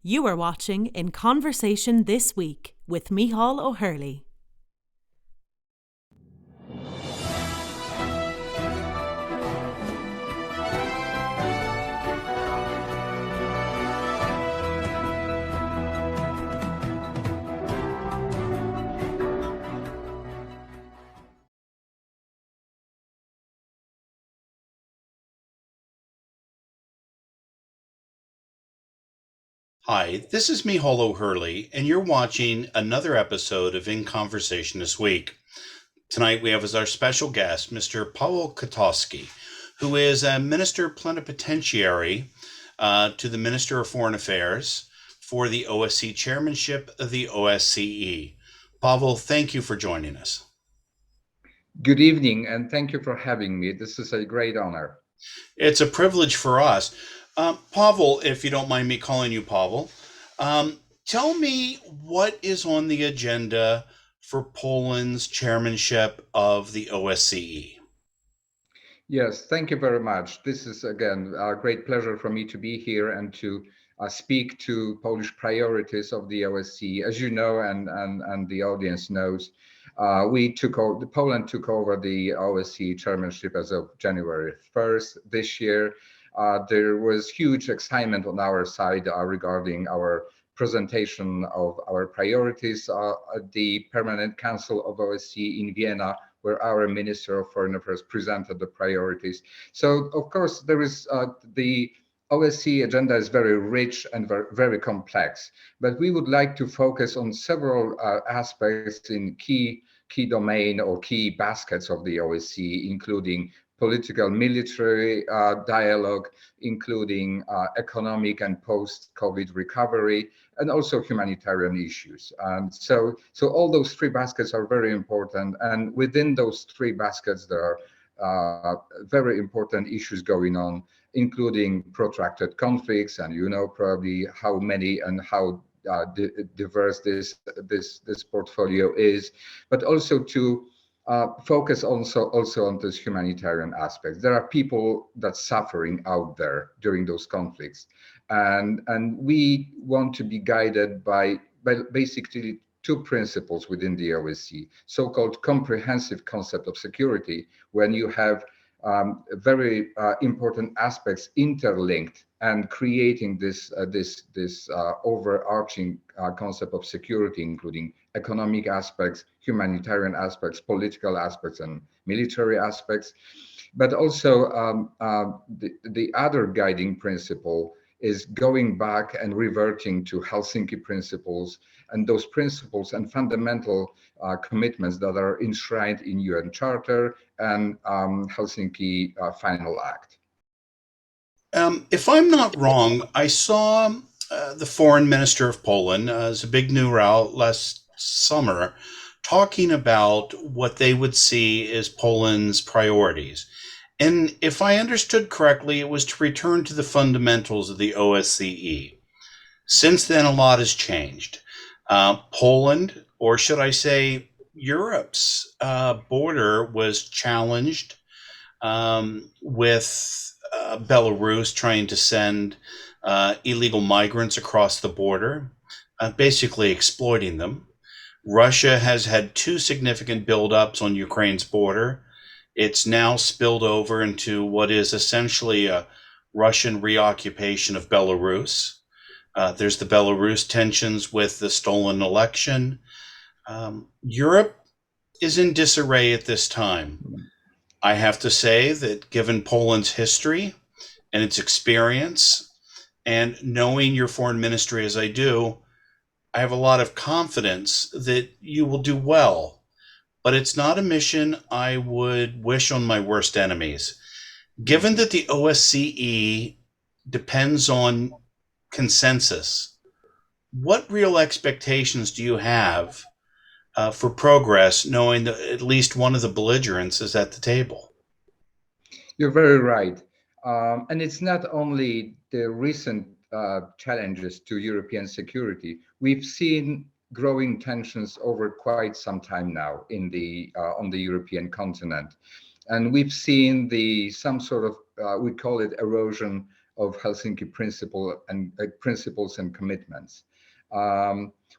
You are watching In Conversation This Week with Miceal O'Hurley. Hi, this is Miceal O'Hurley, and you're watching another episode of In Conversation This Week. Tonight we have as our special guest Mr. Pawel Kotowski, who is a Minister Plenipotentiary to the Minister of Foreign Affairs for the OSCE Chairmanship of the OSCE. Pawel, thank you for joining us. Good evening, and thank you for having me. This is a great honor. It's a privilege for us. Pawel, if you don't mind me calling you Pawel, tell me what is on the agenda for Poland's chairmanship of the OSCE. Yes, thank you very much. This is, again, a great pleasure for me to be here and to speak to Polish priorities of the OSCE. As you know, and the audience knows, Poland took over the OSCE chairmanship as of January 1st this year. There was huge excitement on our side regarding our presentation of our priorities at the Permanent Council of OSCE in Vienna, where our Minister of Foreign Affairs presented the priorities. So, of course, there is the OSCE agenda is very rich and very complex, but we would like to focus on several aspects in key domain or key baskets of the OSCE, including political military dialogue, including economic and post-COVID recovery, and also humanitarian issues. And so all those three baskets are very important. And within those three baskets, there are very important issues going on, including protracted conflicts. And you know probably how many and how diverse this portfolio is, but also to focus also on this humanitarian aspect. There are people that's suffering out there during those conflicts, and we want to be guided by basically two principles within the OSCE, so-called comprehensive concept of security, when you have very important aspects interlinked and creating this overarching concept of security, including economic aspects, humanitarian aspects, political aspects, and military aspects. But also the other guiding principle is going back and reverting to Helsinki principles, and those principles and fundamental commitments that are enshrined in UN Charter and Helsinki Final Act. If I'm not wrong, I saw the foreign minister of Poland, as a big news out last summer, talking about what they would see as Poland's priorities. And if I understood correctly, it was to return to the fundamentals of the OSCE. Since then, a lot has changed. Poland, or should I say Europe's border was challenged with Belarus trying to send illegal migrants across the border, basically exploiting them. Russia has had two significant buildups on Ukraine's border. It's now spilled over into what is essentially a Russian reoccupation of Belarus. There's the Belarus tensions with the stolen election. Europe is in disarray at this time. I have to say that given Poland's history and its experience, and knowing your foreign ministry as I do, I have a lot of confidence that you will do well. But it's not a mission I would wish on my worst enemies. Given that the OSCE depends on consensus, what real expectations do you have for progress, knowing that at least one of the belligerents is at the table? You're very right. And it's not only the recent challenges to European security. We've seen growing tensions over quite some time now in on the European continent. And we've seen some sort of, we call it erosion of Helsinki principles and commitments.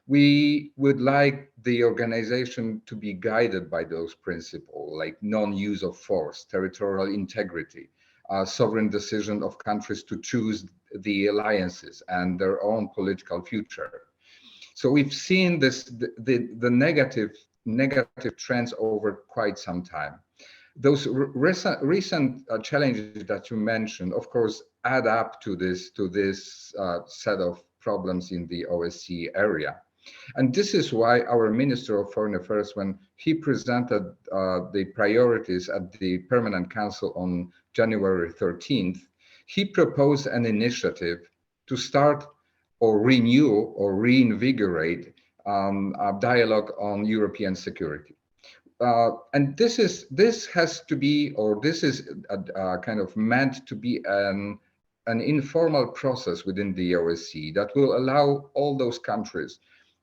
We would like the organization to be guided by those principles, like non-use of force, territorial integrity, sovereign decision of countries to choose the alliances and their own political future. So we've seen the negative trends over quite some time. Those recent challenges that you mentioned, of course, add up to this set of problems in the OSCE area. And this is why our Minister of Foreign Affairs, when he presented the priorities at the Permanent Council on January 13th, he proposed an initiative to start or renew or reinvigorate a dialogue on European security. And this has to be, or this is kind of meant to be an informal process within the OSCE that will allow all those countries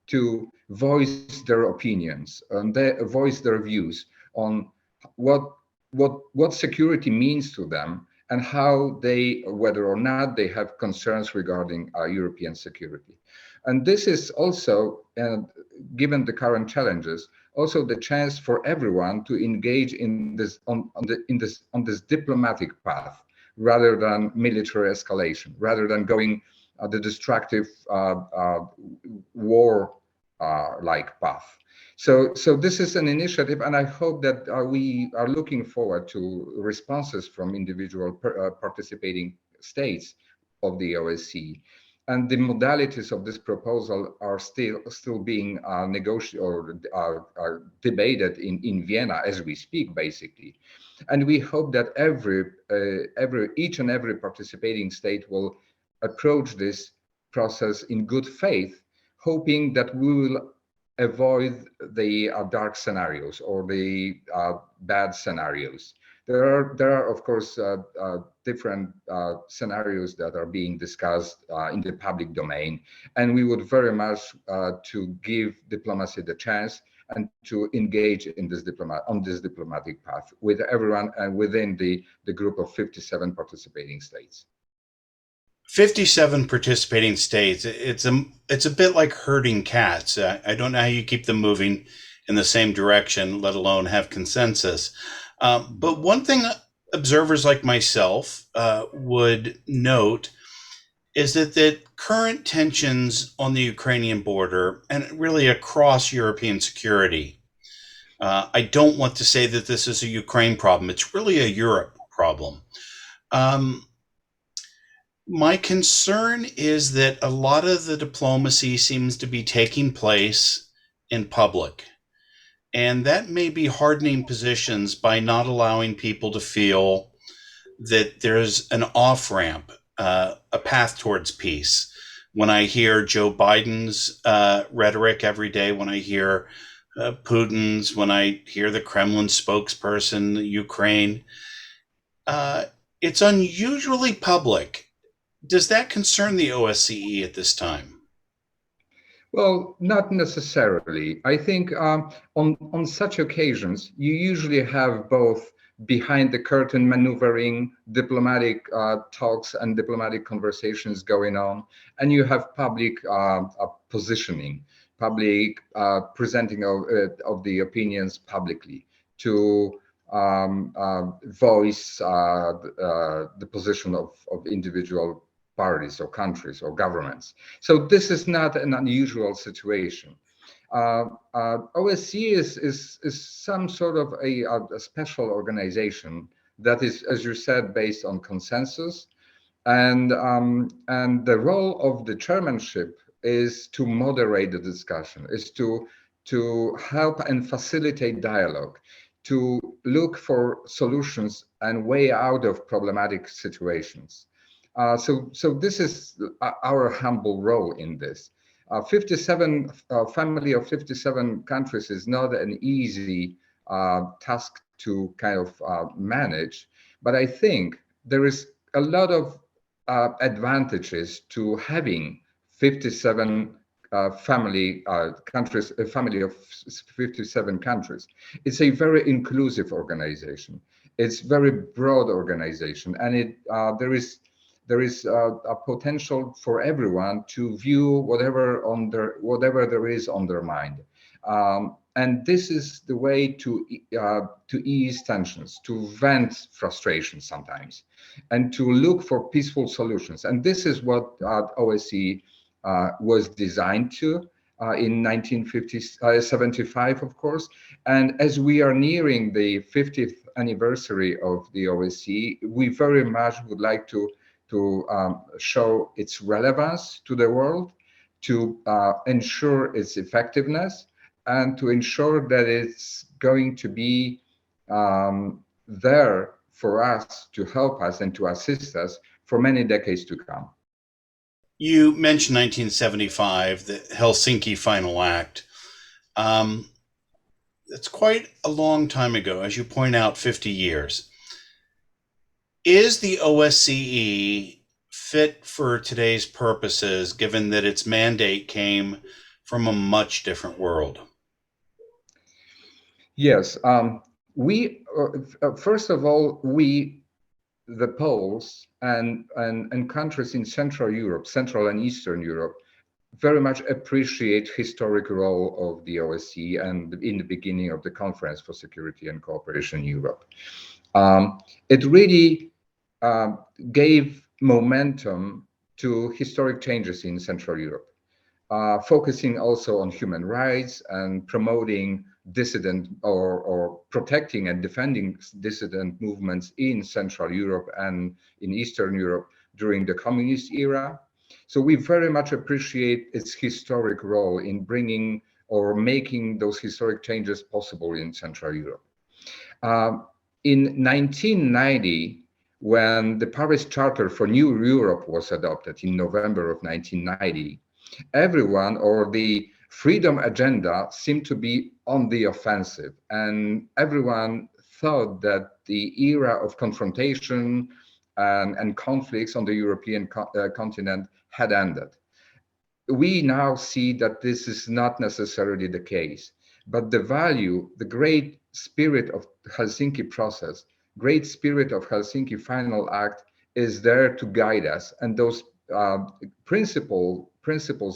to voice their opinions and voice their views on what security means to them and how they, whether or not they have concerns regarding European security. And this is also, given the current challenges, also the chance for everyone to engage in this on this diplomatic path rather than military escalation, rather than going the destructive war-like path. So this is an initiative, and I hope that we are looking forward to responses from individual participating states of the OSCE. And the modalities of this proposal are still being negotiated or debated in Vienna as we speak, basically. And we hope that each and every participating state will approach this process in good faith, hoping that we will avoid the dark scenarios or the bad scenarios. There are of course different scenarios that are being discussed in the public domain, and we would very much to give diplomacy the chance and to engage in this diplomatic path with everyone and within the group of 57 participating states. 57 participating states. It's a bit like herding cats. I don't know how you keep them moving in the same direction, let alone have consensus. But one thing observers like myself would note is that the current tensions on the Ukrainian border and really across European security, I don't want to say that this is a Ukraine problem. It's really a Europe problem. My concern is that a lot of the diplomacy seems to be taking place in public. And that may be hardening positions by not allowing people to feel that there's an off-ramp, a path towards peace. When I hear Joe Biden's rhetoric every day, when I hear Putin's, when I hear the Kremlin spokesperson, Ukraine, it's unusually public. Does that concern the OSCE at this time? Well, not necessarily. I think on such occasions, you usually have both behind the curtain maneuvering, diplomatic talks and diplomatic conversations going on, and you have public positioning, public presenting of the opinions publicly to voice the position of individual parties or countries or governments. So this is not an unusual situation. OSCE is some sort of a special organization that is, as you said, based on consensus, and the role of the chairmanship is to moderate the discussion, is to help and facilitate dialogue, to look for solutions and way out of problematic situations. So this is our humble role in this. 57 family of 57 countries is not an easy task to kind of manage, but I think there is a lot of advantages to having 57 countries, a family of 57 countries. It's a very inclusive organization. It's very broad organization, and there is there is a potential for everyone to view whatever there is on their mind. And this is the way to ease tensions, to vent frustration sometimes, and to look for peaceful solutions. And this is what OSCE was designed to in 1975, of course. And as we are nearing the 50th anniversary of the OSCE, we very much would like to show its relevance to the world, to ensure its effectiveness, and to ensure that it's going to be there for us, to help us and to assist us for many decades to come. You mentioned 1975, the Helsinki Final Act. It's quite a long time ago, as you point out, 50 years. Is the OSCE fit for today's purposes, given that its mandate came from a much different world? Yes. We first of all, the Poles and countries in Central Europe, Central and Eastern Europe, very much appreciate historic role of the OSCE and in the beginning of the Conference for Security and Cooperation in Europe. It really gave momentum to historic changes in Central Europe, focusing also on human rights and promoting dissident or protecting and defending dissident movements in Central Europe and in Eastern Europe during the communist era. So we very much appreciate its historic role in bringing or making those historic changes possible in Central Europe. In 1990, when the Paris Charter for New Europe was adopted in November of 1990, everyone, or the freedom agenda, seemed to be on the offensive, and everyone thought that the era of confrontation and conflicts on the European continent had ended. We now see that this is not necessarily the case, but the value, the great spirit of the Helsinki process, great spirit of Helsinki Final Act is there to guide us, and those principles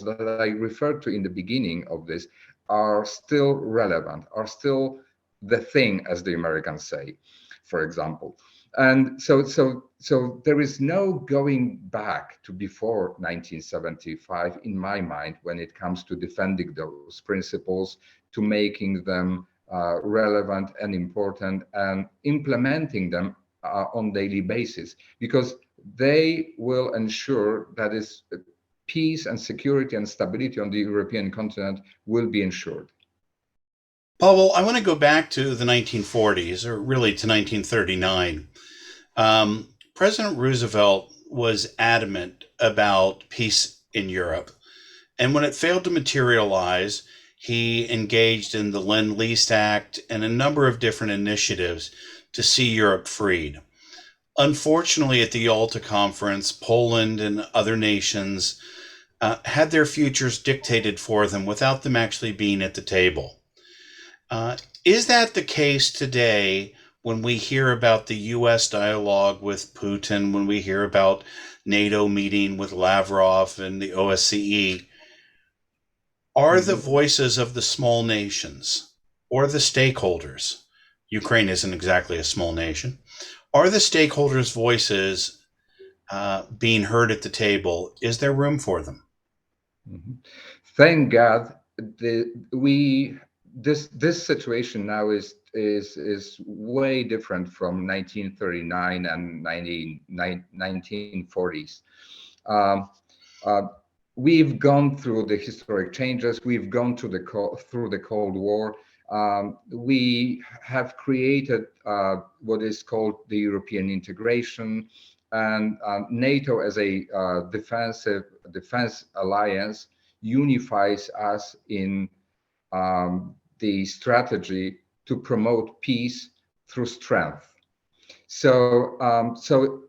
that I referred to in the beginning of this are still relevant, are still the thing, as the Americans say, for example. And so there is no going back to before 1975 in my mind when it comes to defending those principles, to making them relevant and important, and implementing them on daily basis, because they will ensure that is peace and security and stability on the European continent will be ensured. Pawel, I want to go back to the 1940s, or really to 1939. President Roosevelt was adamant about peace in Europe. And when it failed to materialize, he engaged in the Lend-Lease Act and a number of different initiatives to see Europe freed. Unfortunately, at the Yalta Conference, Poland and other nations had their futures dictated for them without them actually being at the table. Is that the case today when we hear about the U.S. dialogue with Putin, when we hear about NATO meeting with Lavrov and the OSCE? Are the voices of the small nations or the stakeholders, Ukraine isn't exactly a small nation, are the stakeholders' voices being heard at the table? Is there room for them? Thank God, this situation now is way different from 1939 and 1940s. We've gone through the historic changes. We've gone through the Cold War. We have created what is called the European integration, and NATO as a defense alliance unifies us in the strategy to promote peace through strength.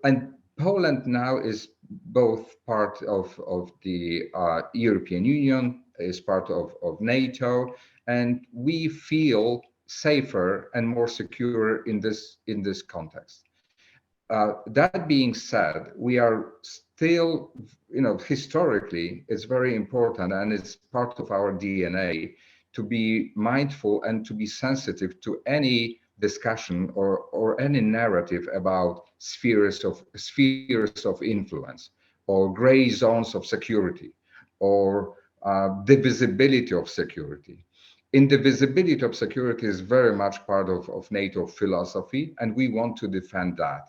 And Poland now is both part of the European Union, is part of NATO, and we feel safer and more secure in this context. that being said, we are still, historically, it's very important and it's part of our DNA to be mindful and to be sensitive to any discussion or any narrative about spheres of influence or gray zones of security or the visibility of security. Indivisibility of security is very much part of NATO philosophy, and we want to defend that.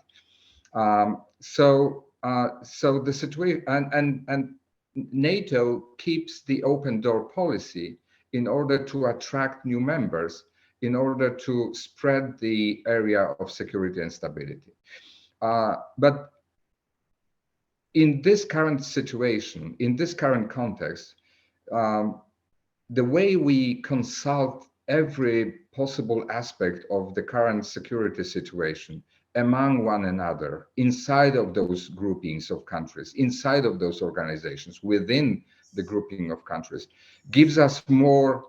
So the situation and NATO keeps the open door policy in order to attract new members, in order to spread the area of security and stability. But in this current situation, in this current context, the way we consult every possible aspect of the current security situation among one another, inside of those groupings of countries, inside of those organizations, within the grouping of countries, gives us more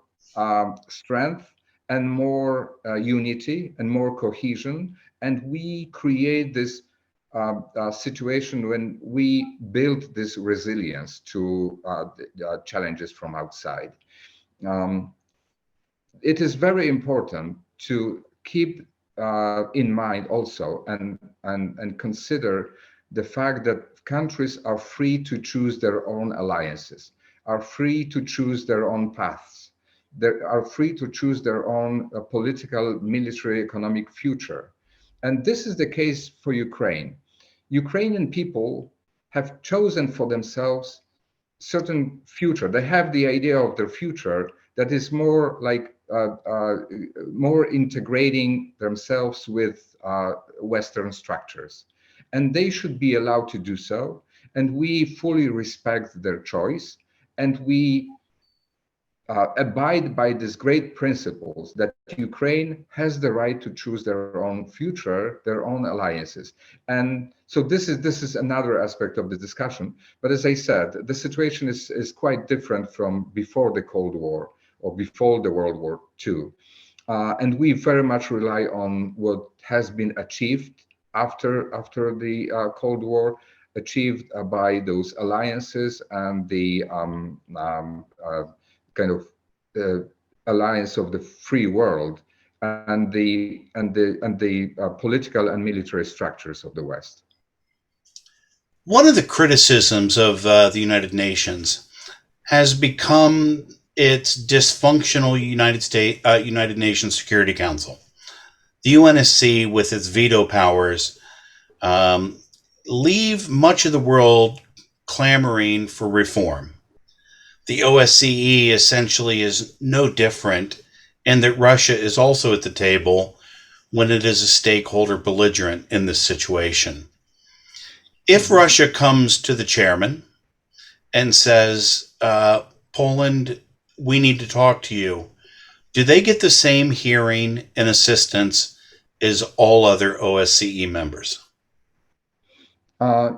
strength and more unity and more cohesion. And we create this situation when we build this resilience to the challenges from outside. It is very important to keep in mind also and consider the fact that countries are free to choose their own alliances, are free to choose their own paths, they are free to choose their own political, military, economic future. And this is the case for Ukraine. Ukrainian people have chosen for themselves certain future. They have the idea of their future that is more like more integrating themselves with Western structures. And they should be allowed to do so. And we fully respect their choice. And we abide by these great principles that Ukraine has the right to choose their own future, their own alliances. And so this is another aspect of the discussion. But as I said, the situation is quite different from before the Cold War or before the World War II. And we very much rely on what has been achieved after the Cold War, achieved by those alliances and the kind of alliance of the free world and the political and military structures of the West. One of the criticisms of the United Nations has become its dysfunctional United Nations Security Council. The UNSC, with its veto powers, leave much of the world clamoring for reform. The OSCE essentially is no different, and that Russia is also at the table when it is a stakeholder belligerent in this situation. If Russia comes to the chairman and says, Poland, we need to talk to you, do they get the same hearing and assistance as all other OSCE members?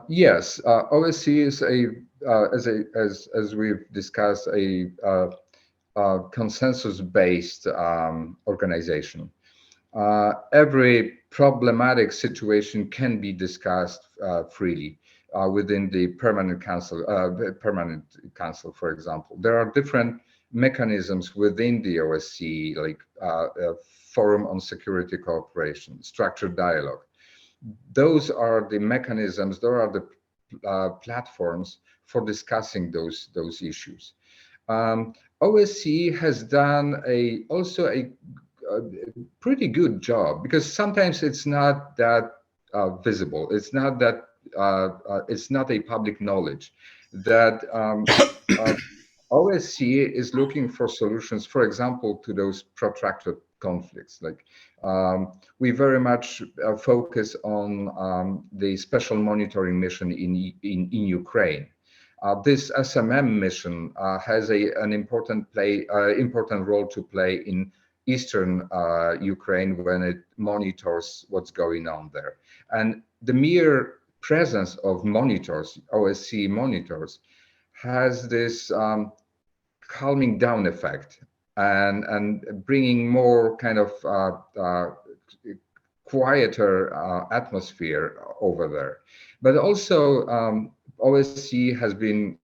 Yes, OSCE is as we've discussed, a consensus-based organization. Every problematic situation can be discussed freely within the permanent council. For example, there are different mechanisms within the OSCE, like Forum on Security Cooperation, structured dialogue. Those are the mechanisms, those are the platforms for discussing those issues. OSCE has done also a pretty good job, because sometimes it's not that visible. It's not that it's not a public knowledge that OSCE is looking for solutions, for example, to those protracted conflicts. Like we very much focus on the special monitoring mission in Ukraine. This SMM mission has an important role to play in eastern Ukraine when it monitors what's going on there. And the mere presence of monitors, OSCE monitors, has this calming down effect and bringing more kind of quieter atmosphere over there. But also, OSCE has been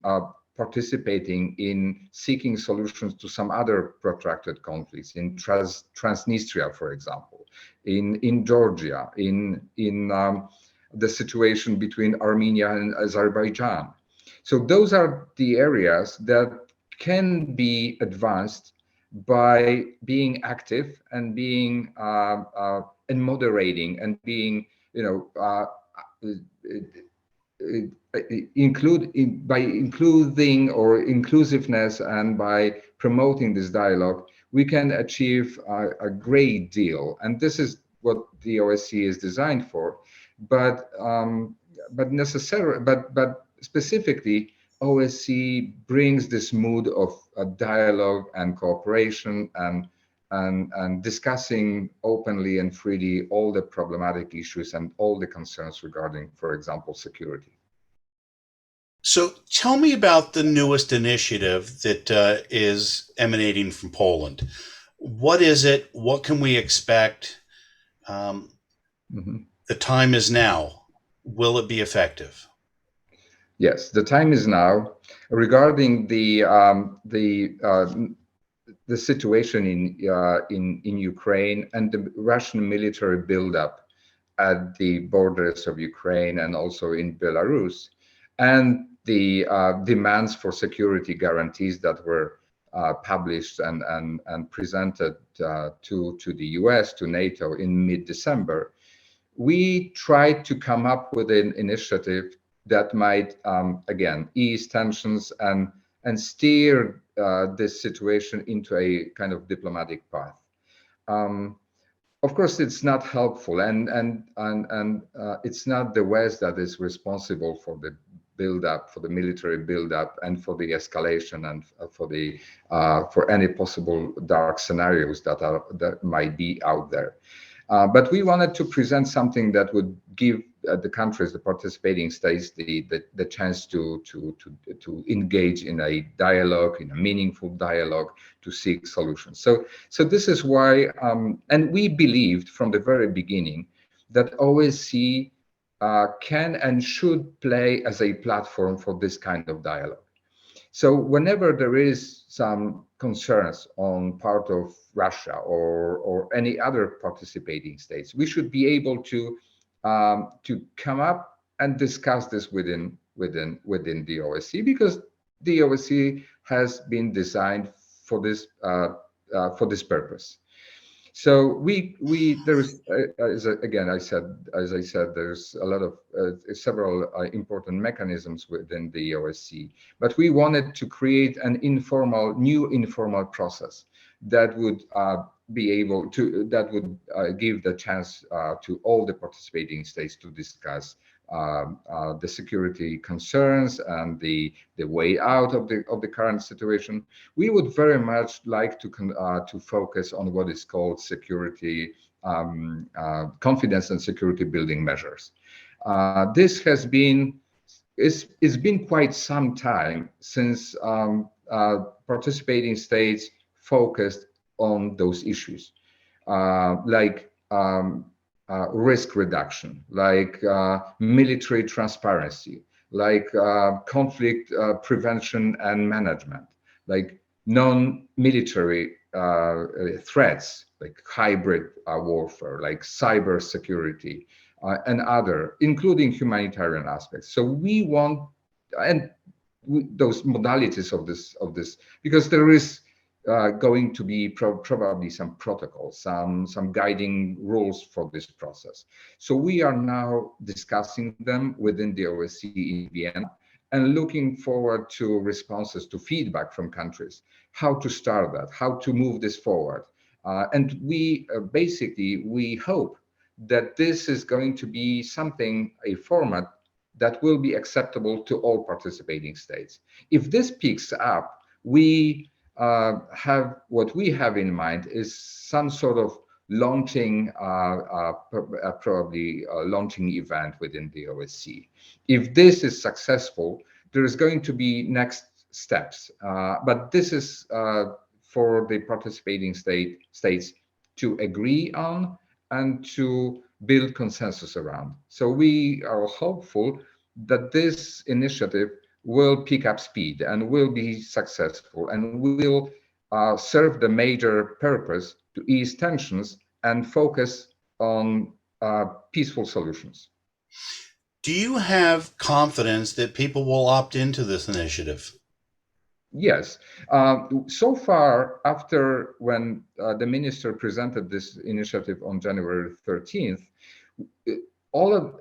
participating in seeking solutions to some other protracted conflicts in Transnistria, for example, in Georgia, in the situation between Armenia and Azerbaijan. So those are the areas that can be advanced by being active and being and moderating and being, by including or inclusiveness and by promoting this dialogue, we can achieve a great deal. And this is what the OSCE is designed for. But specifically, OSCE brings this mood of dialogue and cooperation and discussing openly and freely all the problematic issues and all the concerns regarding, for example, security. So tell me about the newest initiative that is emanating from Poland. What is it? What can we expect? The time is now. Will it be effective? Yes, the time is now. Regarding the situation in Ukraine and the Russian military buildup at the borders of Ukraine and also in Belarus, and the demands for security guarantees that were published and presented to the US, to NATO in mid-December, we tried to come up with an initiative that might, again, ease tensions and steer this situation into a kind of diplomatic path. Of course, it's not helpful, and it's not the West that is responsible for the build-up, for the military build-up, and for the escalation, and for any possible dark scenarios that might be out there. But we wanted to present something that would give the countries, the participating states, the chance to engage in a dialogue, in a meaningful dialogue, to seek solutions. So this is why, and we believed from the very beginning that OSCE can and should play as a platform for this kind of dialogue. So whenever there is some concerns on part of Russia or any other participating states, we should be able to come up and discuss this within the OSCE, because the OSCE has been designed for this purpose. So there is, as I said, there's a lot of several important mechanisms within the OSCE, but we wanted to create an new informal process that would give the chance to all the participating states to discuss the security concerns and the way out of the current situation. We would very much like to focus on what is called security confidence and security building measures. This has been it's been quite some time since participating states focused on those issues, like risk reduction, like military transparency, like conflict prevention and management, like non-military threats, like hybrid warfare, like cyber security, and other, including humanitarian aspects. So we want, and those modalities of this, because there is going to be probably some protocols, some guiding rules for this process. So we are now discussing them within the OSCE in Vienna and looking forward to responses, to feedback from countries, how to start that, how to move this forward. And we hope that this is going to be a format that will be acceptable to all participating states. If this picks up, we have what we have in mind is some sort of launching, probably a launching event within the OSCE. If this is successful, there is going to be next steps, but this is for the participating states to agree on and to build consensus around. So we are hopeful that this initiative will pick up speed and will be successful and will serve the major purpose to ease tensions and focus on peaceful solutions. Do you have confidence that people will opt into this initiative? Yes. So far, after when the minister presented this initiative on January 13th, all of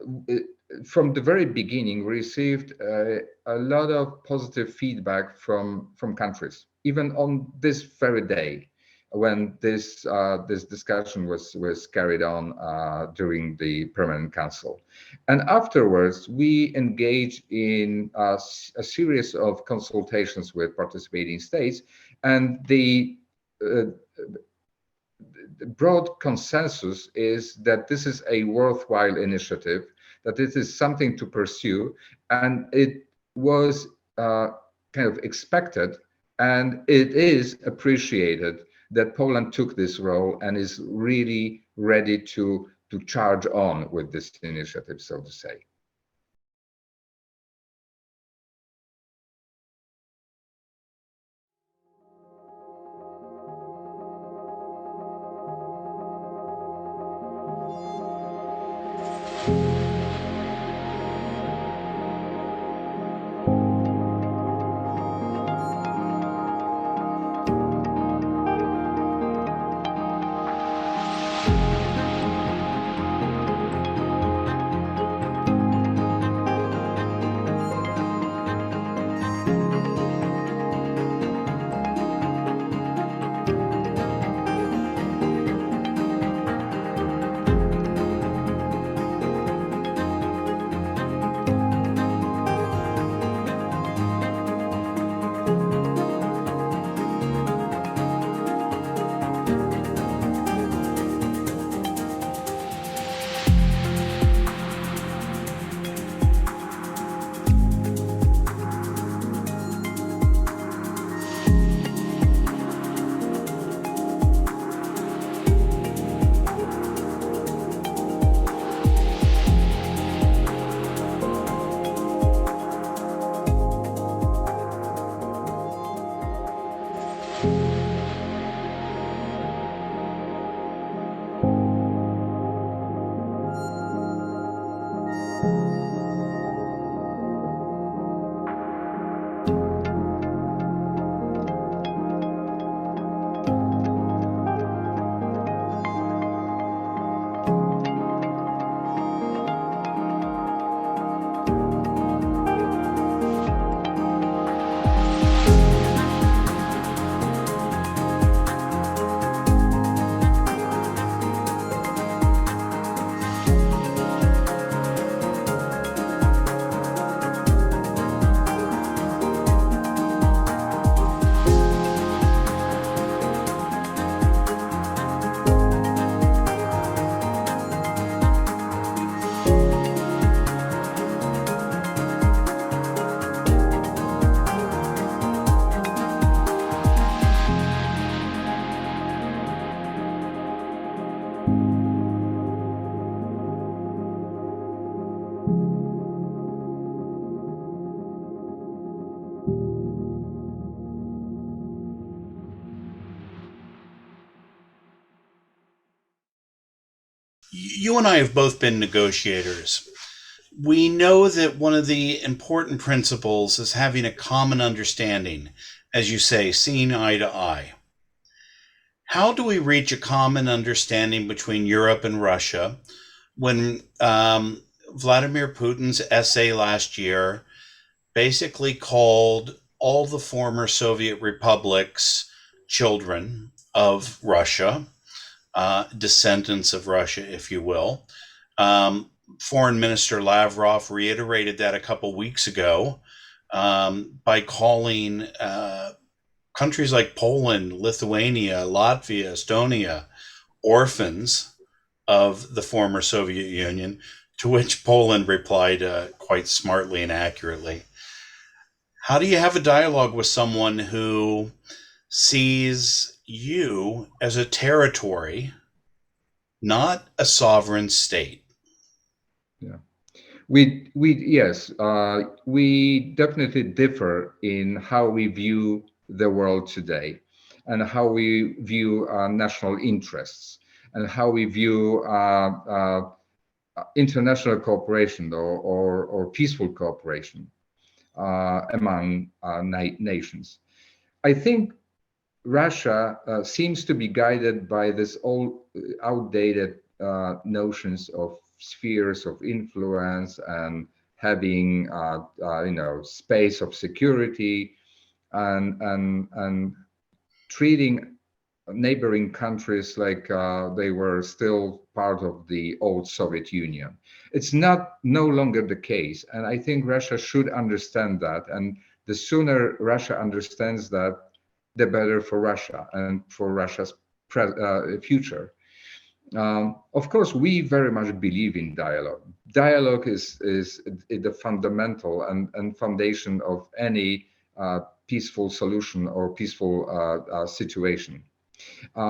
from the very beginning, we received a lot of positive feedback from countries, even on this very day when this discussion was carried on during the Permanent Council. And afterwards, we engaged in a series of consultations with participating states, and the broad consensus is that this is a worthwhile initiative, that it is something to pursue, and it was kind of expected, and it is appreciated that Poland took this role and is really ready to charge on with this initiative, so to say. You and I have both been negotiators. We know that one of the important principles is having a common understanding, as you say, seeing eye to eye. How do we reach a common understanding between Europe and Russia when Vladimir Putin's essay last year basically called all the former Soviet republics children of Russia, descendants of Russia, if you will? Foreign Minister Lavrov reiterated that a couple weeks ago by calling countries like Poland, Lithuania, Latvia, Estonia orphans of the former Soviet Union, to which Poland replied quite smartly and accurately. How do you have a dialogue with someone who sees you as a territory not a sovereign state. Yeah. We definitely differ in how we view the world today, and how we view national interests, and how we view international cooperation, or peaceful cooperation among nations. I think Russia seems to be guided by this old, outdated notions of spheres of influence, and having, space of security, and treating neighboring countries like they were still part of the old Soviet Union. It's not no longer the case, and I think Russia should understand that. And the sooner Russia understands that, the better for Russia and for Russia's future. Of course, we very much believe in dialogue. Dialogue is the fundamental and foundation of any peaceful solution or peaceful situation.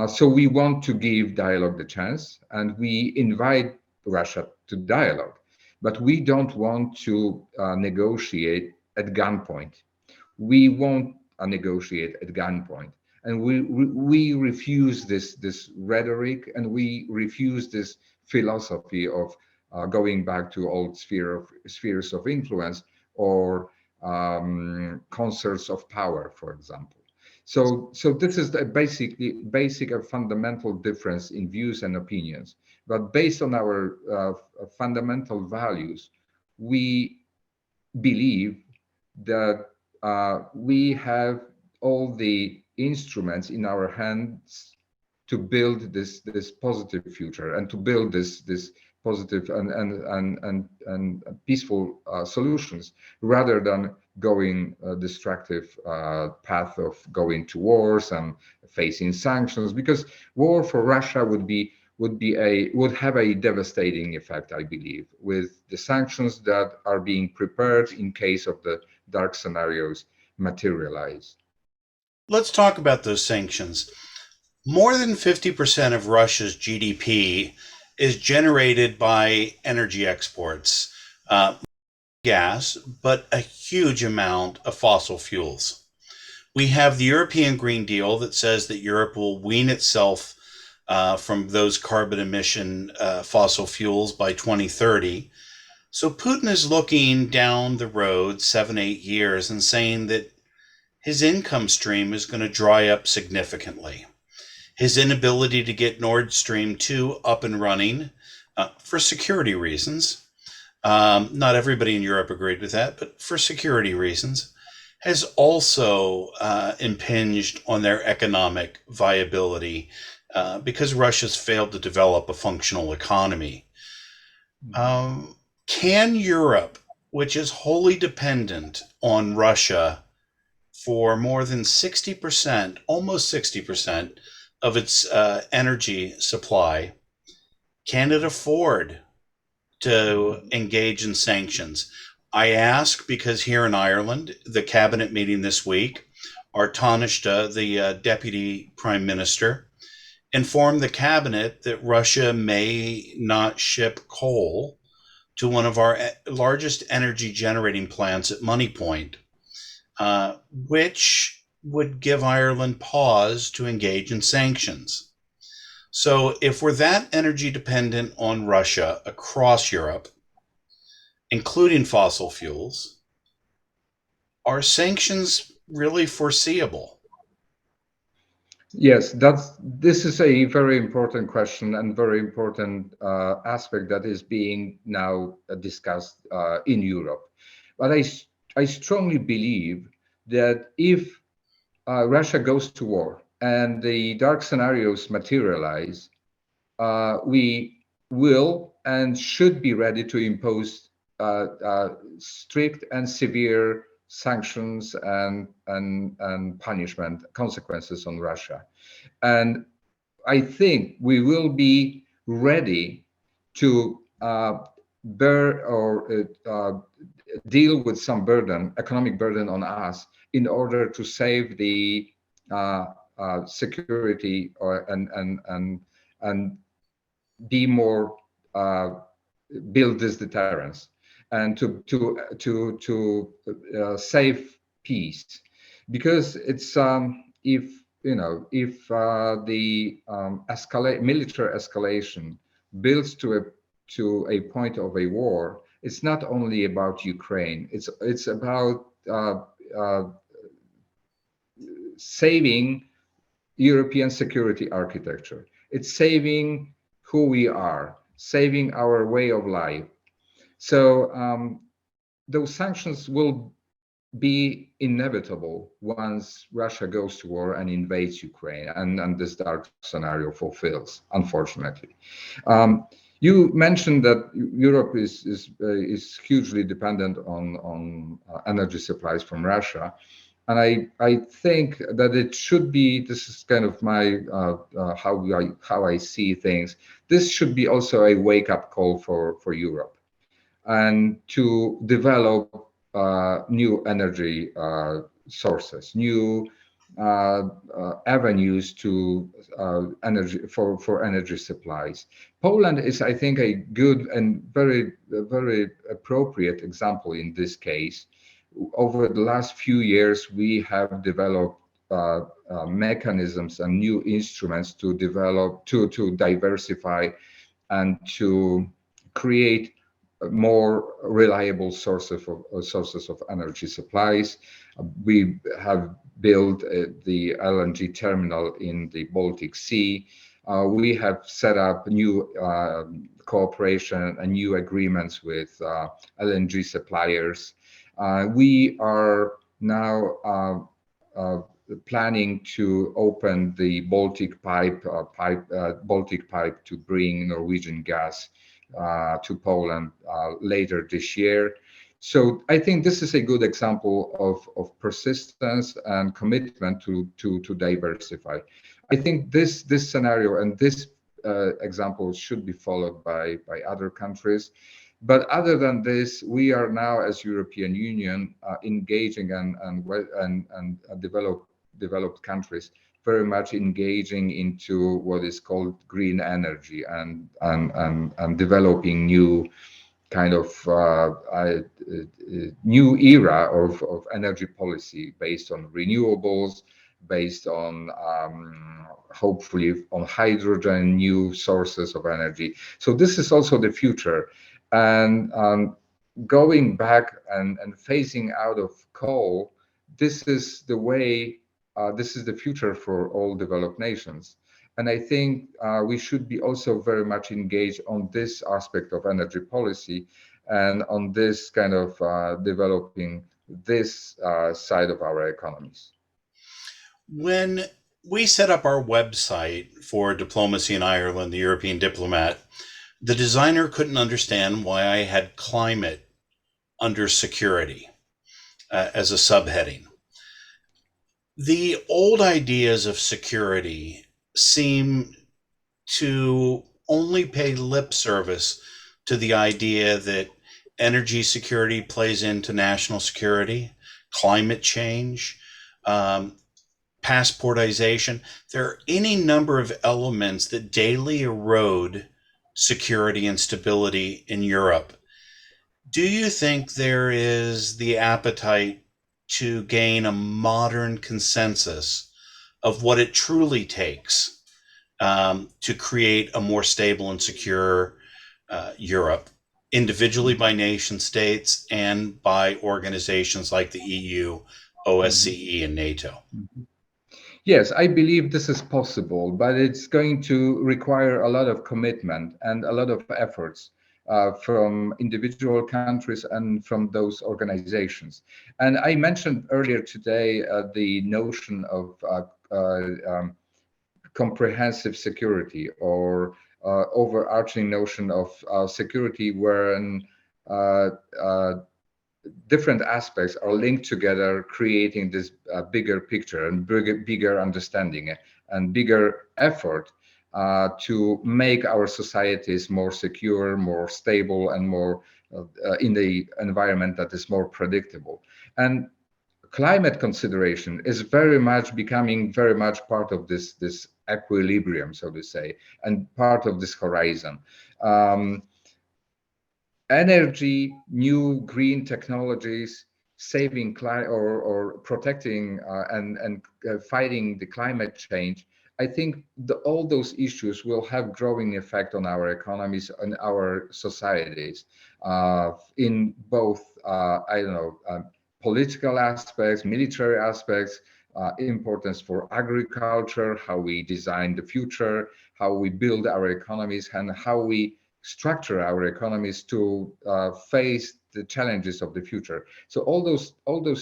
So we want to give dialogue the chance, and we invite Russia to dialogue, but we don't want to negotiate at gunpoint. We won't negotiate at gunpoint, and we refuse this rhetoric, and we refuse this philosophy of going back to old spheres of influence, or concerts of power, for example. So this is the basic and fundamental difference in views and opinions. But based on our fundamental values, we believe that we have all the instruments in our hands to build this positive future, and to build this positive and peaceful solutions, rather than going a destructive path of going to wars and facing sanctions, because war for Russia would have a devastating effect, I believe, with the sanctions that are being prepared in case of the dark scenarios materialize. Let's talk about those sanctions. More than 50% of Russia's GDP is generated by energy exports, gas, but a huge amount of fossil fuels. We have the European Green Deal that says that Europe will wean itself from those carbon emission fossil fuels by 2030. So Putin is looking down the road 7-8 years and saying that his income stream is going to dry up significantly. His inability to get Nord Stream 2 up and running for security reasons, not everybody in Europe agreed with that, but for security reasons, has also impinged on their economic viability because Russia's failed to develop a functional economy. Can Europe, which is wholly dependent on Russia for more than 60%, almost 60% of its energy supply, can it afford to engage in sanctions? I ask because here in Ireland, the cabinet meeting this week, our Taoiseach, the deputy prime minister, informed the cabinet that Russia may not ship coal to one of our largest energy generating plants at Moneypoint, which would give Ireland pause to engage in sanctions. So if we're that energy dependent on Russia across Europe, including fossil fuels, are sanctions really foreseeable? Yes, this is a very important question, and very important aspect that is being now discussed in Europe. But I strongly believe that if Russia goes to war and the dark scenarios materialize, we will and should be ready to impose strict and severe sanctions and punishment consequences on Russia. And I think we will be ready to bear or deal with some burden, economic burden on us, in order to save the security and be more build this deterrence and to save peace, because it's if the military escalation builds to a point of a war, it's not only about Ukraine. It's about saving European security architecture. It's saving who we are, saving our way of life. So those sanctions will be inevitable once Russia goes to war and invades Ukraine, and this dark scenario fulfills, unfortunately. You mentioned that Europe is hugely dependent on energy supplies from Russia. And I think that it should be, this is kind of my how I see things. This should be also a wake-up call for Europe, and to develop new energy sources, new avenues to energy for energy supplies. Poland is, I think, a good and very appropriate example in this case. Over the last few years, we have developed mechanisms and new instruments to diversify and to create more reliable sources of energy supplies. We have built the LNG terminal in the Baltic Sea. We have set up new cooperation and new agreements with LNG suppliers. We are now planning to open the Baltic pipe to bring Norwegian gas to Poland later this year. So I think this is a good example of persistence and commitment to diversify. I think this scenario and this example should be followed by other countries. But other than this, we are now, as European Union, engaging and developed countries very much engaging into what is called green energy and developing new kind of new era of energy policy based on renewables, based on hopefully on hydrogen, new sources of energy. So this is also the future. And going back and phasing out of coal, this is the way, this is the future for all developed nations. And I think we should be also very much engaged on this aspect of energy policy and on this kind of developing this side of our economies. When we set up our website for Diplomacy in Ireland, the European Diplomat, the designer couldn't understand why I had climate under security as a subheading. The old ideas of security seem to only pay lip service to the idea that energy security plays into national security, climate change, passportization. There are any number of elements that daily erode security and stability in Europe. Do you think there is the appetite to gain a modern consensus of what it truly takes to create a more stable and secure Europe, individually by nation states and by organizations like the EU, OSCE, and NATO? Yes, I believe this is possible, but it's going to require a lot of commitment and a lot of efforts from individual countries and from those organizations. And I mentioned earlier today the notion of comprehensive security, or overarching notion of security wherein different aspects are linked together, creating this bigger picture and bigger understanding and bigger effort to make our societies more secure, more stable, and more in the environment that is more predictable. And climate consideration is very much becoming very much part of this equilibrium, so to say, and part of this horizon. Energy, new green technologies, saving climate or protecting and fighting the climate change. I think all those issues will have growing effect on our economies and our societies, in both I don't know, political aspects, military aspects, importance for agriculture, how we design the future, how we build our economies, and how we structure our economies to face the challenges of the future. So all those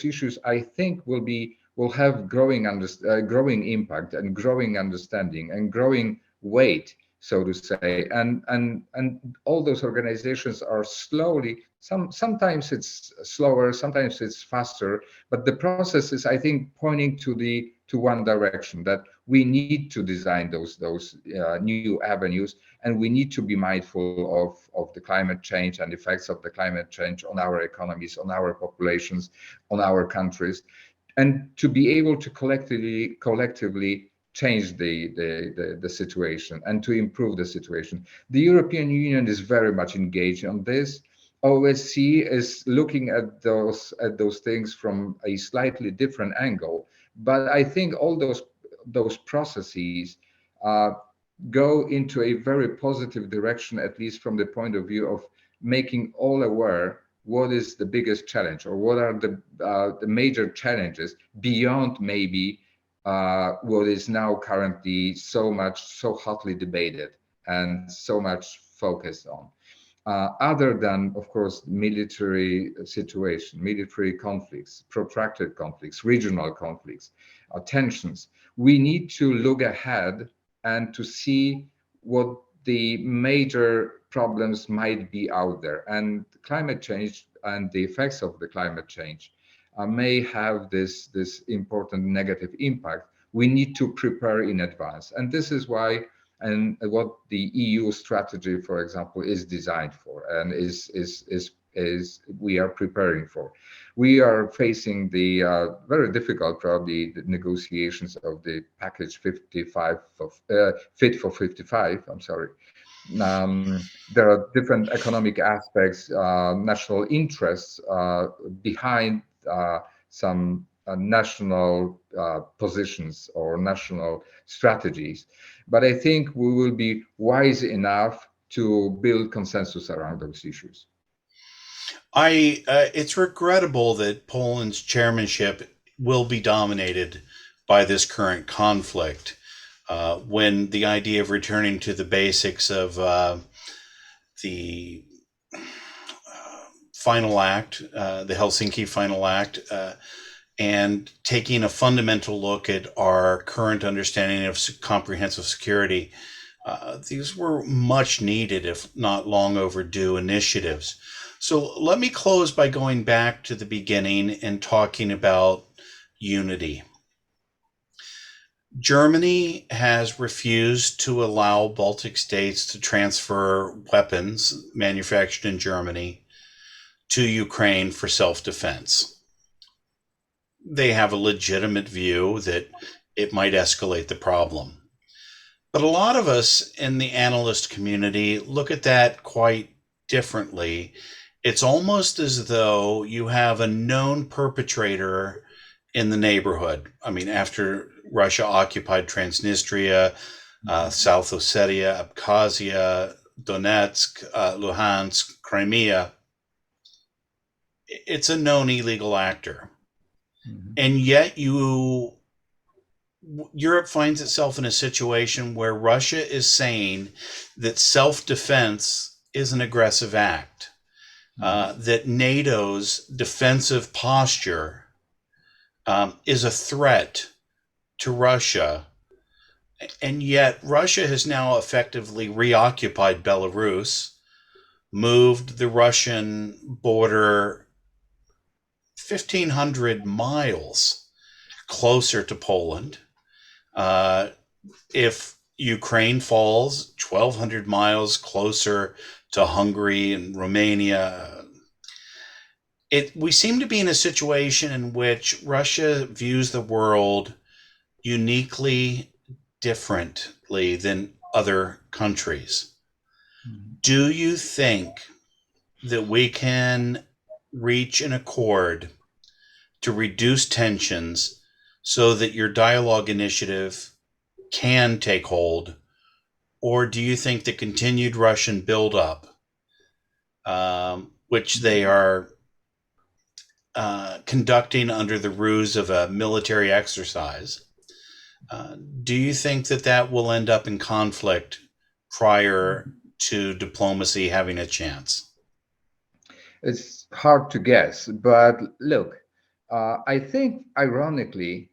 issues, I think, will have growing impact and growing understanding and growing weight, so to say. And all those organizations are slowly. Sometimes it's slower, sometimes it's faster, but the process is, I think, pointing to one direction, that we need to design those new avenues, and we need to be mindful of the climate change and effects of the climate change on our economies, on our populations, on our countries, and to be able to collectively change the situation and to improve the situation. The European Union is very much engaged on this. OSCE is looking at those things from a slightly different angle, but I think all those processes go into a very positive direction, at least from the point of view of making all aware what is the biggest challenge, or what are the major challenges beyond maybe what is now currently so hotly debated and so much focused on. Other than, of course, military situation, military conflicts, protracted conflicts, regional conflicts, tensions, we need to look ahead and to see what the major problems might be out there. And climate change and the effects of the climate change may have this important negative impact. We need to prepare in advance. And this is why, and what the EU strategy, for example, is designed for, and is we are preparing for. We are facing the very difficult, probably, the negotiations of the package 55 of Fit for 55. I'm sorry. There are different economic aspects, national interests behind some national positions or national strategies. But I think we will be wise enough to build consensus around those issues. It's regrettable that Poland's chairmanship will be dominated by this current conflict, when the idea of returning to the basics of the Final Act, the Helsinki Final Act, and taking a fundamental look at our current understanding of comprehensive security. These were much needed, if not long overdue, initiatives. So let me close by going back to the beginning and talking about unity. Germany has refused to allow Baltic states to transfer weapons manufactured in Germany to Ukraine for self-defense. They have a legitimate view that it might escalate the problem. But a lot of us in the analyst community look at that quite differently. It's almost as though you have a known perpetrator in the neighborhood. I mean, after Russia occupied Transnistria, South Ossetia, Abkhazia, Donetsk, Luhansk, Crimea, it's a known illegal actor. Mm-hmm. And yet Europe finds itself in a situation where Russia is saying that self-defense is an aggressive act, that NATO's defensive posture is a threat to Russia. And yet Russia has now effectively reoccupied Belarus, moved the Russian border 1,500 miles closer to Poland. If Ukraine falls, 1,200 miles closer to Hungary and Romania. We seem to be in a situation in which Russia views the world uniquely differently than other countries. Do you think that we can reach an accord to reduce tensions so that your dialogue initiative can take hold? Or do you think the continued Russian buildup, which they are conducting under the ruse of a military exercise, do you think that that will end up in conflict prior to diplomacy having a chance? It's hard to guess, but look, I think ironically,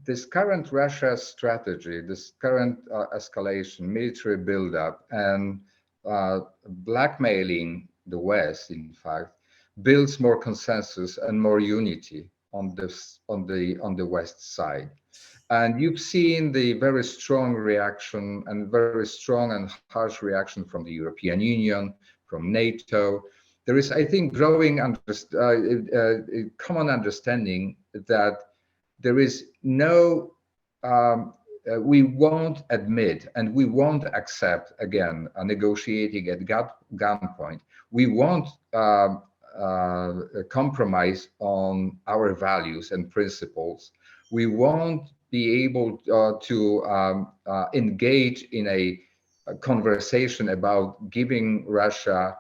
this current Russia strategy, this current escalation, military buildup, and blackmailing the West, in fact, builds more consensus and more unity on this on the West side. And you've seen the very strong reaction and very strong and harsh reaction from the European Union, from NATO. There is, I think, growing common understanding that there is no, we won't admit and we won't accept, again, negotiating at gunpoint. We won't compromise on our values and principles. We won't be able to engage in a conversation about giving Russia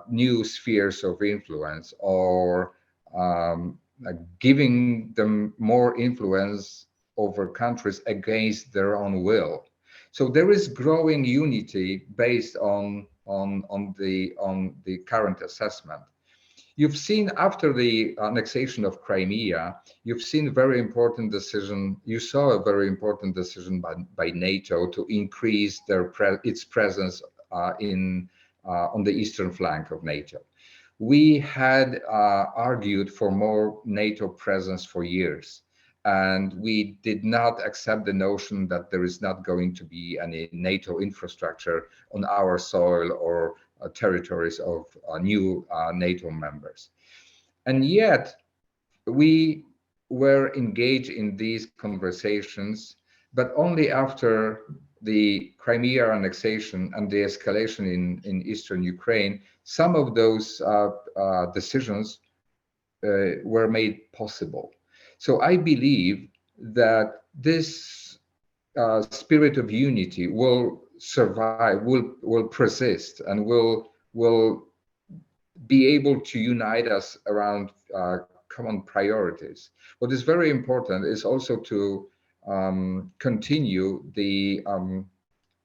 new spheres of influence or giving them more influence over countries against their own will. So there is growing unity based on the current assessment. You've seen after the annexation of Crimea, you've seen a very important decision. You saw a very important decision by NATO to increase its presence on the eastern flank of NATO. We had argued for more NATO presence for years, and we did not accept the notion that there is not going to be any NATO infrastructure on our soil or territories of new NATO members. And yet, we were engaged in these conversations, but only after the Crimea annexation and the escalation in eastern Ukraine, some of those decisions were made possible. So I believe that this spirit of unity will survive, will persist, and will be able to unite us around common priorities. What is very important is also to continue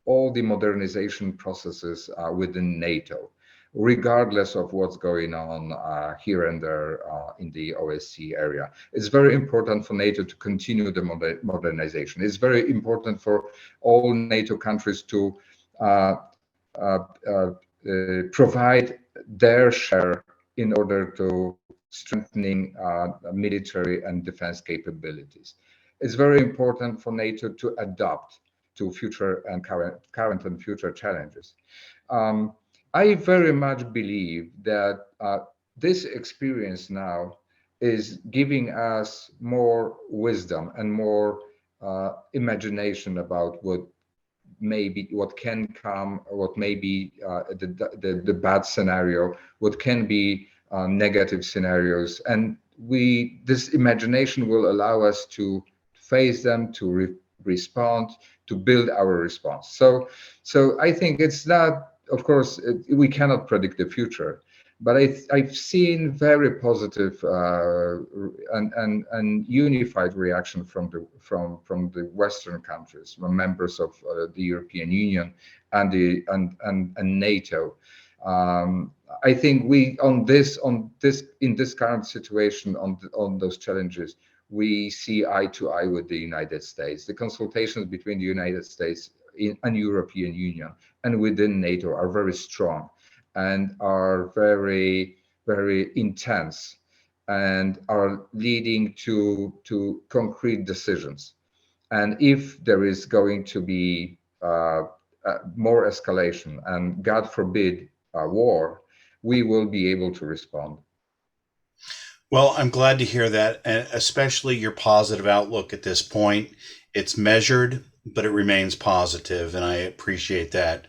all the modernization processes within NATO, regardless of what's going on here and there in the OSCE area. It's very important for NATO to continue the modernization. It's very important for all NATO countries to provide their share in order to strengthening military and defense capabilities. It's very important for NATO to adapt to future and current and future challenges. I very much believe that this experience now is giving us more wisdom and more imagination about what can come, what may be the bad scenario, what can be negative scenarios, and this imagination will allow us to face them, to respond, to build our response. So I think it's not, of course, we cannot predict the future, but I've seen very positive and unified reaction from the Western countries, from members of the European Union and NATO. I think in this current situation on those challenges, we see eye to eye with the United States. The consultations between the United States and European Union and within NATO are very strong and are very, very intense and are leading to concrete decisions. And if there is going to be more escalation and, God forbid, war, we will be able to respond. Well, I'm glad to hear that, and especially your positive outlook at this point. It's measured, but it remains positive, and I appreciate that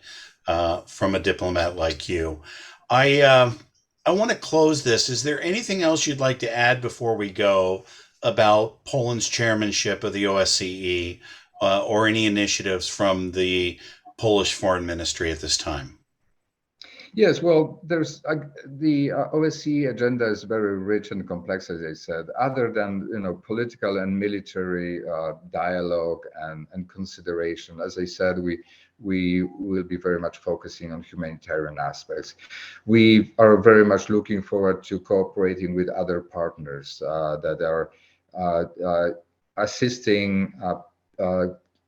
from a diplomat like you. I uh, I want to close this. Is there anything else you'd like to add before we go about Poland's chairmanship of the OSCE, or any initiatives from the Polish Foreign Ministry at this time? Yes, well, there's the OSCE agenda is very rich and complex, as I said. Other than political and military dialogue and consideration, as I said, we will be very much focusing on humanitarian aspects. We are very much looking forward to cooperating with other partners that are assisting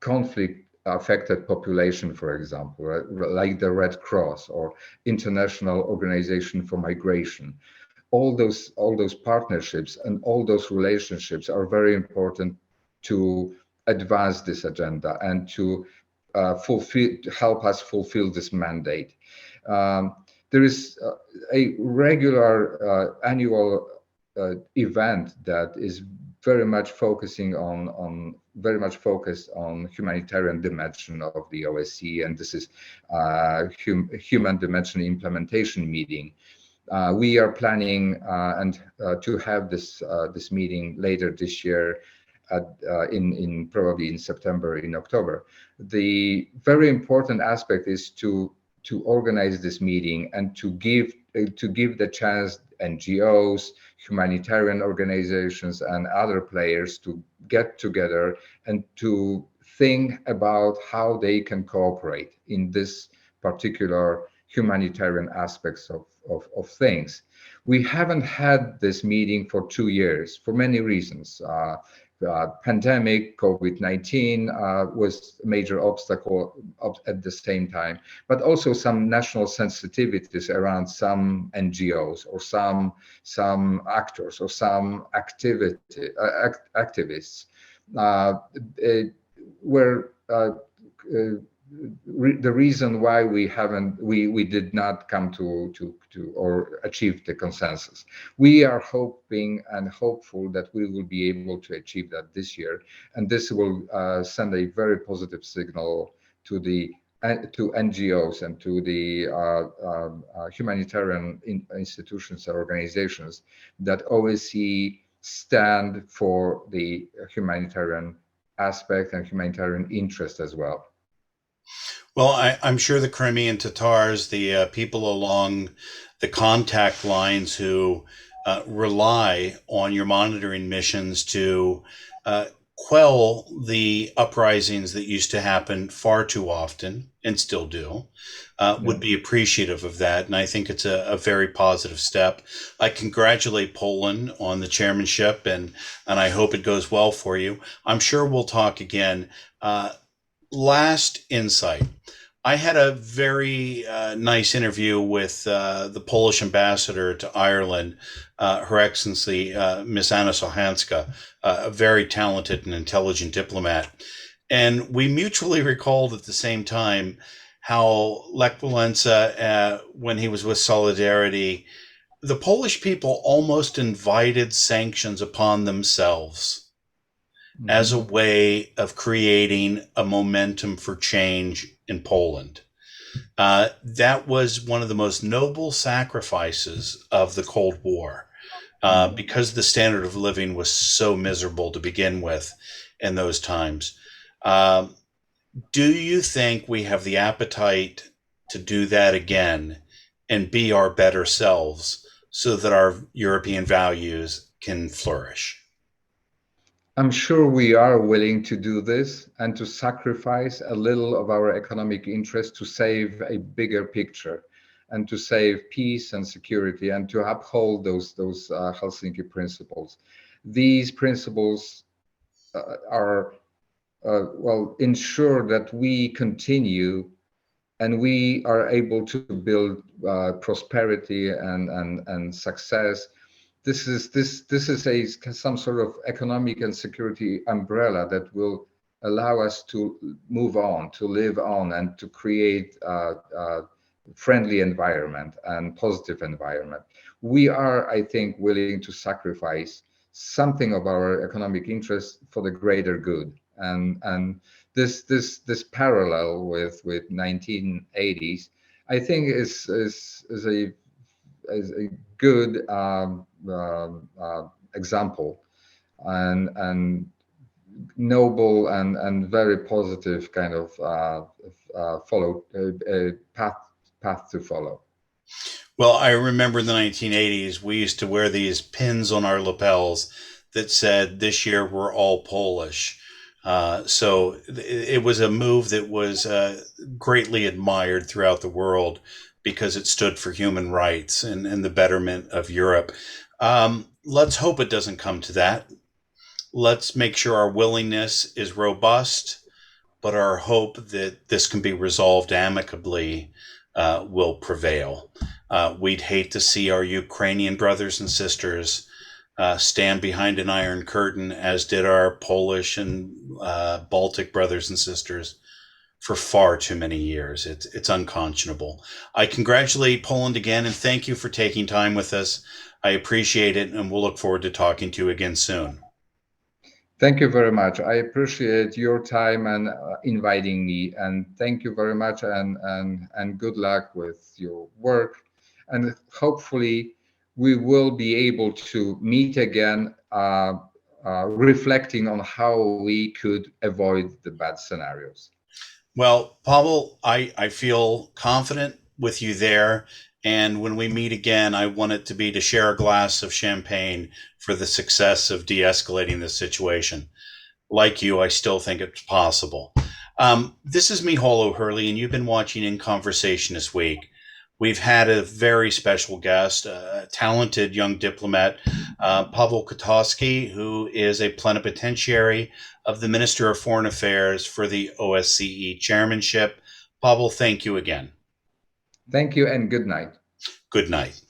conflict affected population, for example, right? Like the Red Cross or International Organization for Migration. All those partnerships and all those relationships are very important to advance this agenda and to help us fulfill this mandate. There is a regular annual event that is very much focused on humanitarian dimension of the OSCE, and this is human dimension implementation meeting. We are planning and to have this meeting later this year, in probably in September, in October. The very important aspect is to organize this meeting and to give the chance NGOs, humanitarian organizations, and other players to get together and to think about how they can cooperate in this particular humanitarian aspects of things. We haven't had this meeting for 2 years for many reasons. Pandemic, COVID-19 was a major obstacle at the same time, but also some national sensitivities around some NGOs or some actors or some activists were the reason why we did not come to or achieve the consensus. We are hoping and hopeful that we will be able to achieve that this year, and this will send a very positive signal to NGOs and to the humanitarian institutions and organizations that OSCE stand for the humanitarian aspect and humanitarian interest as well. Well, I'm sure the Crimean Tatars, the people along the contact lines who rely on your monitoring missions to quell the uprisings that used to happen far too often and still do, would be appreciative of that. And I think it's a very positive step. I congratulate Poland on the chairmanship, and I hope it goes well for you. I'm sure we'll talk again. Last insight. I had a very nice interview with the Polish ambassador to Ireland, Her Excellency Miss Anna Sochanska, a very talented and intelligent diplomat. And we mutually recalled at the same time how Lech Walesa, when he was with Solidarity, the Polish people almost invited sanctions upon themselves as a way of creating a momentum for change in Poland. That was one of the most noble sacrifices of the Cold War, because the standard of living was so miserable to begin with in those times. Do you think we have the appetite to do that again and be our better selves so that our European values can flourish? I'm sure we are willing to do this and to sacrifice a little of our economic interest to save a bigger picture and to save peace and security and to uphold those Helsinki principles. These principles ensure that we continue and we are able to build prosperity and success. This is some sort of economic and security umbrella that will allow us to move on, to live on, and to create friendly environment and positive environment. We are, I think, willing to sacrifice something of our economic interest for the greater good. And this parallel with 1980s, I think is a good example and noble and very positive kind of path to follow. Well, I remember in the 1980s, we used to wear these pins on our lapels that said, "This year we're all Polish." So it was a move that was greatly admired throughout the world because it stood for human rights and the betterment of Europe. Let's hope it doesn't come to that. Let's make sure our willingness is robust, but our hope that this can be resolved amicably will prevail. We'd hate to see our Ukrainian brothers and sisters stand behind an iron curtain, as did our Polish and Baltic brothers and sisters for far too many years. It's unconscionable. I congratulate Poland again and thank you for taking time with us. I appreciate it, and we'll look forward to talking to you again soon. Thank you very much. I appreciate your time and inviting me. And thank you very much. And good luck with your work. And hopefully, we will be able to meet again, reflecting on how we could avoid the bad scenarios. Well, Pawel, I feel confident with you there. And when we meet again, I want it to be to share a glass of champagne for the success of de-escalating this situation. Like you, I still think it's possible. This is Miceal O'Hurley, and you've been watching In Conversation this week. We've had a very special guest, a talented young diplomat, Pawel Kotowski, who is a plenipotentiary of the Minister of Foreign Affairs for the OSCE Chairmanship. Pawel, thank you again. Thank you and good night. Good night.